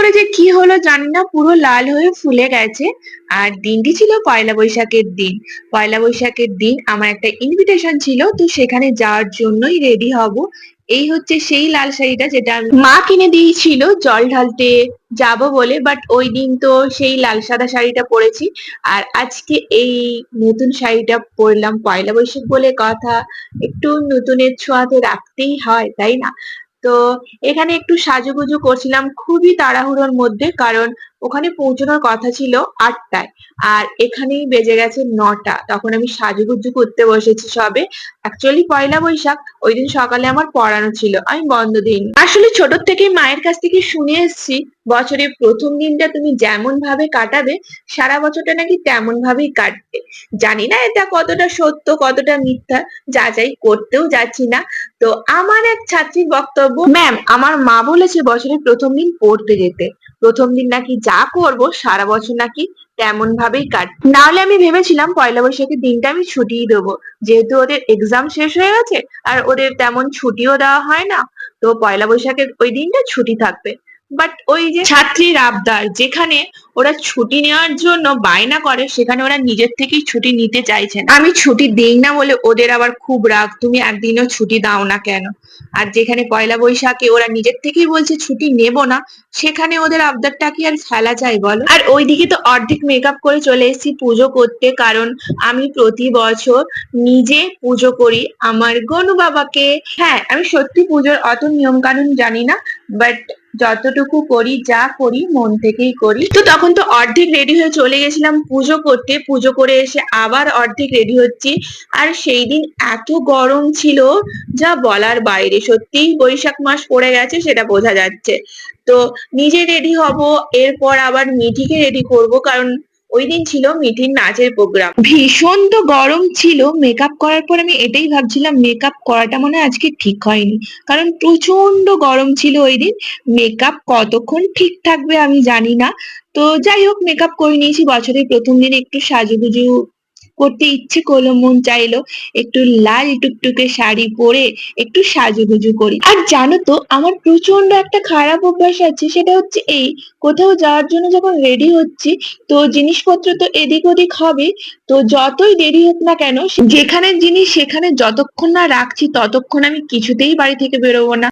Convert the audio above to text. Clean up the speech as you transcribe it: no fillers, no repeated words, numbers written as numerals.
করে যে কি হলো জানি না, পুরো লাল হয়ে ফুলে গেছে। আর দিনটি ছিল পয়লা বৈশাখের দিন। পয়লা বৈশাখের দিন আমার একটা ইনভিটেশন ছিল, তো সেখানে যাওয়ার জন্যই রেডি হব। এই হচ্ছে সেই লাল শাড়িটা যেটা মা কিনে দিয়েছিল জল ঢালতে যাব বলে, বাট ওই দিন তো সেই লাল সাদা শাড়িটা পরেছি। আর আজকে এই নতুন শাড়িটা পরলাম, পয়লা বৈশাখ বলে কথা, একটু নতুনের ছোঁয়া তো রাখতেই হয়, তাই না? তো এখানে একটু সাজুগুজু করছিলাম খুবই তাড়াহুড়োর মধ্যে, কারণ ওখানে পৌঁছানোর কথা ছিল 8টায়, আর এখানেই বেজে গেছে 9টা। তখন আমি সাজুগুজু করতে বসেছি সবে। অ্যাকচুয়ালি পয়লা বৈশাখ ওই দিন সকালে আমার পড়ানো ছিল, আমি বন্ধ দিইনি। আসলে ছোট থেকেই মায়ের কাছ থেকে শুনে এসেছি, বছরের প্রথম দিনটা তুমি যেমন ভাবে কাটাবে, সারা বছরটা নাকি তেমন ভাবেই কাটবে। জানি না এটা কতটা সত্য কতটা মিথ্যা, যাচাই করতেও যাচ্ছি না। তো আমার এক ছাত্রীর বক্তব্য, ম্যাম আমার মা বলেছে বছরের প্রথম দিন পড়তে যেতে, প্রথম দিন নাকি যা করব সারা বছর নাকি তেমন ভাবেই কাটবে। নাহলে আমি ভেবেছিলাম পয়লা বৈশাখের দিনটা আমি ছুটিই দেবো, যেহেতু ওদের এক্সাম শেষ হয়ে গেছে আর ওদের তেমন ছুটিও দেওয়া হয় না, তো পয়লা বৈশাখের ওই দিনটা ছুটি থাকবে। বাট ওই যে ছাত্রীর আবদার, যেখানে ওরা ছুটি নেওয়ার জন্য বায়না করে, সেখানে ওরা নিজের থেকেই ছুটি নিতে চাইছে না। আমি ছুটি দেই না বলে ওদের আবার খুব রাগ, তুমি একদিনও ছুটি দাও না কেন? আর যেখানে পয়লা বৈশাখে ওরা নিজের থেকেই বলছে ছুটি নেব না, সেখানে ওদের আবদারটা কি আর ফেলা যায় বলো? আর ওইদিকে তো অর্ধেক মেকআপ করে চলে এসেছি পুজো করতে, কারণ আমি প্রতি বছর নিজে পুজো করি আমার গনু বাবাকে। হ্যাঁ, আমি সত্যি পুজোর অত নিয়ম কানুন জানি না, বাট যতটুকু করি, যা করি মন থেকেই করি। তো তখন তো অর্ধেক রেডি হয়ে চলে গেছিলাম পুজো করতে, পুজো করে এসে আবার অর্ধেক রেডি হচ্ছি। আর সেই দিন এত গরম ছিল যা বলার বাইরে, সত্যিই বৈশাখ মাস পড়ে গেছে সেটা বোঝা যাচ্ছে। তো নিজে রেডি হব, এরপর আবার মিঠিকে রেডি করব, কারণ ওই দিন ছিল মিঠির নাচের প্রোগ্রাম। ভীষণ তো গরম ছিল, মেকআপ করার পর আমি এটাই ভাবছিলাম মেকআপ করাটা মনে হয় আজকে ঠিক হয়নি, কারণ প্রচন্ড গরম ছিল ওই দিন। মেকআপ কতক্ষণ ঠিক থাকবে আমি জানি না। তো যাই হোক, মেকআপ করে নিয়েছি, বছরের প্রথম দিন একটু সাজুগুজু করতে ইচ্ছে করলো, মন চাইলো একটু লাল টুকটুকে শাড়ি পরে একটু সাজুগুজু করি। আর জানো তো আমার প্রচন্ড একটা খারাপ অভ্যাস আছে, সেটা হচ্ছে এই, কোথাও যাওয়ার জন্য যখন রেডি হচ্ছি, তো জিনিসপত্র তো এদিক ওদিক হবে, তো যতই দেরি হোক না কেন, যেখানে জিনিস সেখানে যতক্ষণ না রাখছি ততক্ষণ আমি কিছুতেই বাড়ি থেকে বেরোবো না।